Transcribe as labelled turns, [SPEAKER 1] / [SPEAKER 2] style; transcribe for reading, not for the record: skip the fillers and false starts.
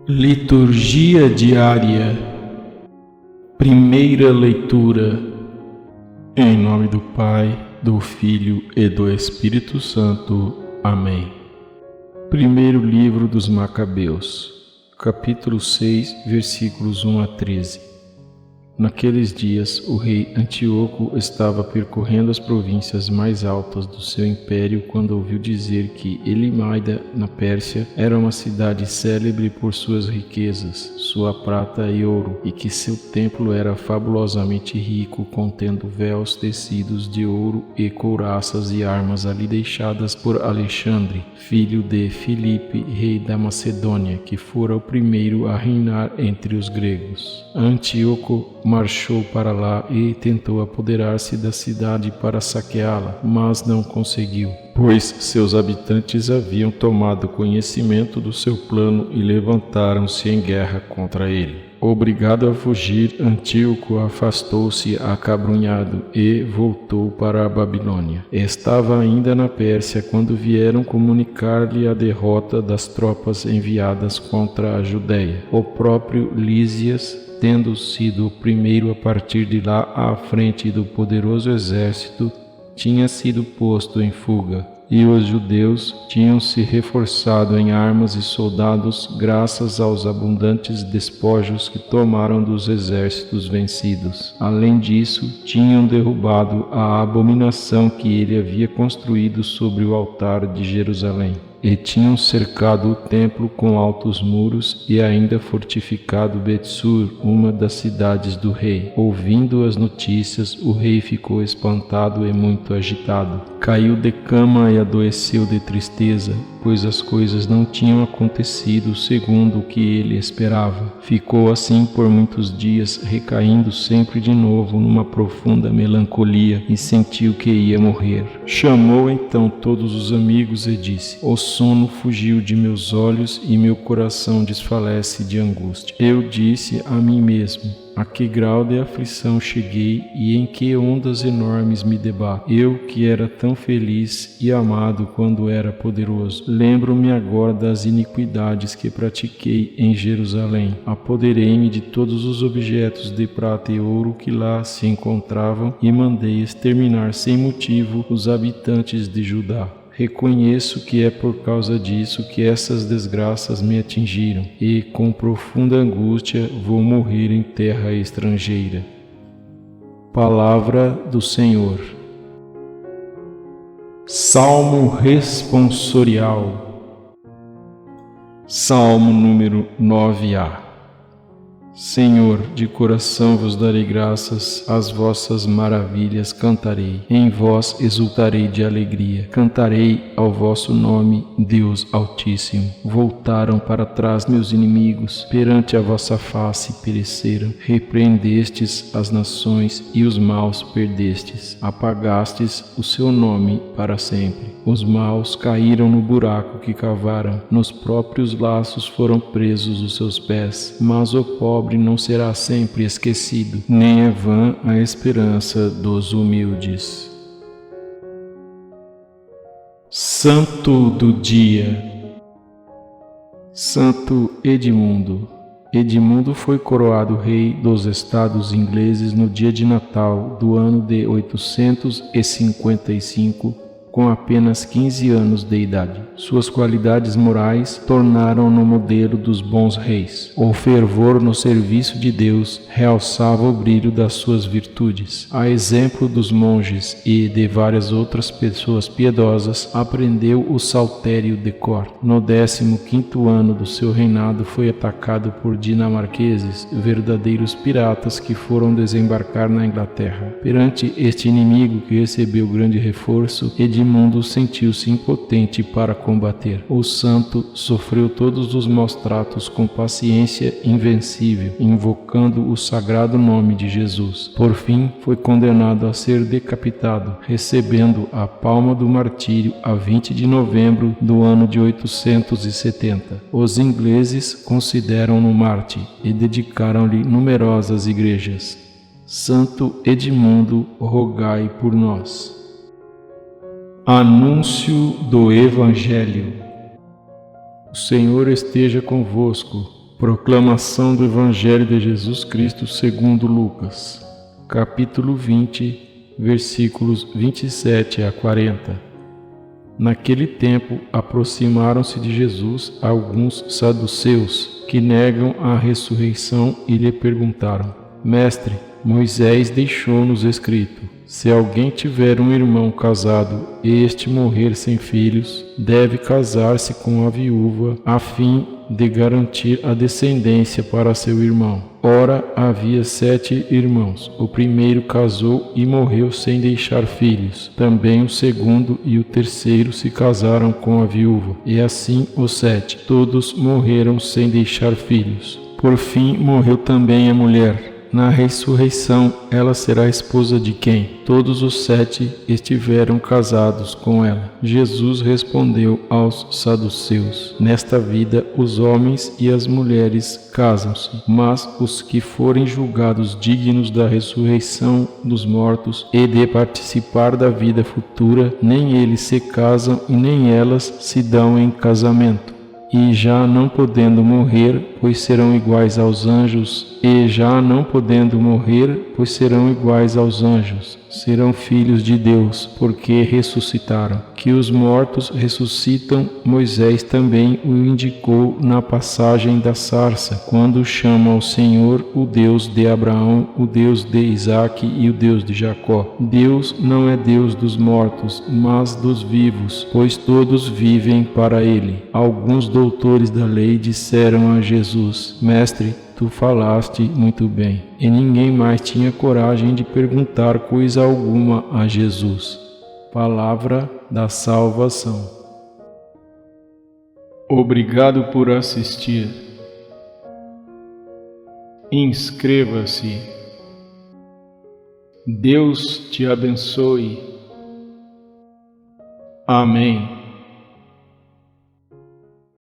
[SPEAKER 1] Liturgia diária. Primeira leitura. Em nome do Pai, do Filho e do Espírito Santo. Amém. Primeiro livro dos Macabeus, capítulo 6, versículos 1 a 13. Naqueles dias, o rei Antíoco estava percorrendo as províncias mais altas do seu império quando ouviu dizer que Elimaida, na Pérsia, era uma cidade célebre por suas riquezas, sua prata e ouro, e que seu templo era fabulosamente rico, contendo véus tecidos de ouro e couraças e armas ali deixadas por Alexandre, filho de Filipe, rei da Macedônia, que fora o primeiro a reinar entre os gregos. Antíoco marchou para lá e tentou apoderar-se da cidade para saqueá-la, mas não conseguiu, pois seus habitantes haviam tomado conhecimento do seu plano e levantaram-se em guerra contra ele. Obrigado a fugir, Antíoco afastou-se acabrunhado e voltou para a Babilônia. Estava ainda na Pérsia quando vieram comunicar-lhe a derrota das tropas enviadas contra a Judéia. O próprio Lísias, tendo sido o primeiro a partir de lá à frente do poderoso exército, tinha sido posto em fuga, e os judeus tinham se reforçado em armas e soldados graças aos abundantes despojos que tomaram dos exércitos vencidos. Além disso, tinham derrubado a abominação que ele havia construído sobre o altar de Jerusalém. E tinham cercado o templo com altos muros e ainda fortificado Bet-sur, uma das cidades do rei. Ouvindo as notícias, o rei ficou espantado e muito agitado. Caiu de cama e adoeceu de tristeza, pois as coisas não tinham acontecido segundo o que ele esperava. Ficou assim por muitos dias, recaindo sempre de novo numa profunda melancolia e sentiu que ia morrer. Chamou então todos os amigos e disse: O sono fugiu de meus olhos e meu coração desfalece de angústia. Eu disse a mim mesmo: a que grau de aflição cheguei e em que ondas enormes me debato. Eu que era tão feliz e amado quando era poderoso. Lembro-me agora das iniquidades que pratiquei em Jerusalém. Apoderei-me de todos os objetos de prata e ouro que lá se encontravam e mandei exterminar sem motivo os habitantes de Judá. Reconheço que é por causa disso que essas desgraças me atingiram, e com profunda angústia vou morrer em terra estrangeira. Palavra do Senhor. Salmo responsorial. Salmo número 9a. Senhor, de coração vos darei graças, as vossas maravilhas cantarei, em vós exultarei de alegria, cantarei ao vosso nome, Deus Altíssimo. Voltaram para trás meus inimigos, perante a vossa face pereceram, repreendestes as nações e os maus perdestes, apagastes o seu nome para sempre. Os maus caíram no buraco que cavaram, nos próprios laços foram presos os seus pés, mas o pobre não será sempre esquecido, nem é vã a esperança dos humildes. Santo do Dia. Santo Edmundo. Edmundo foi coroado rei dos estados ingleses no dia de Natal do ano de 855, com apenas 15 anos de idade. Suas qualidades morais tornaram-no modelo dos bons reis. O fervor no serviço de Deus realçava o brilho das suas virtudes. A exemplo dos monges e de várias outras pessoas piedosas, aprendeu o saltério de cor. No 15º ano do seu reinado foi atacado por dinamarqueses, verdadeiros piratas que foram desembarcar na Inglaterra. Perante este inimigo que recebeu grande reforço, Edmundo sentiu-se impotente para combater. O santo sofreu todos os maus tratos com paciência invencível, invocando o sagrado nome de Jesus. Por fim, foi condenado a ser decapitado, recebendo a palma do martírio a 20 de novembro do ano de 870. Os ingleses consideram-no mártir e dedicaram-lhe numerosas igrejas. Santo Edmundo, rogai por nós. Anúncio do Evangelho. O Senhor esteja convosco, Proclamação do Evangelho de Jesus Cristo segundo Lucas, capítulo 20, versículos 27 a 40. Naquele tempo, aproximaram-se de Jesus alguns saduceus, que negam a ressurreição, e lhe perguntaram: Mestre, Moisés deixou-nos escrito: se alguém tiver um irmão casado e este morrer sem filhos, deve casar-se com a viúva, a fim de garantir a descendência para seu irmão. Ora, havia 7 irmãos. O primeiro casou e morreu sem deixar filhos. Também o segundo e o terceiro se casaram com a viúva. E assim os 7. Todos morreram sem deixar filhos. Por fim, morreu também a mulher. Na ressurreição, ela será esposa de quem? Todos os 7 estiveram casados com ela. Jesus respondeu aos saduceus: nesta vida, os homens e as mulheres casam-se, mas os que forem julgados dignos da ressurreição dos mortos e de participar da vida futura, nem eles se casam e nem elas se dão em casamento. E já não podendo morrer, pois serão iguais aos anjos, serão filhos de Deus, porque ressuscitaram. Que os mortos ressuscitam, Moisés também o indicou na passagem da sarça, quando chama ao Senhor o Deus de Abraão, o Deus de Isaque e o Deus de Jacó. Deus não é Deus dos mortos, mas dos vivos, pois todos vivem para ele. Alguns doutores da lei disseram a Jesus: Mestre, tu falaste muito bem. E ninguém mais tinha coragem de perguntar coisa alguma a Jesus. Palavra da salvação. Obrigado por assistir. Inscreva-se. Deus te abençoe. Amém.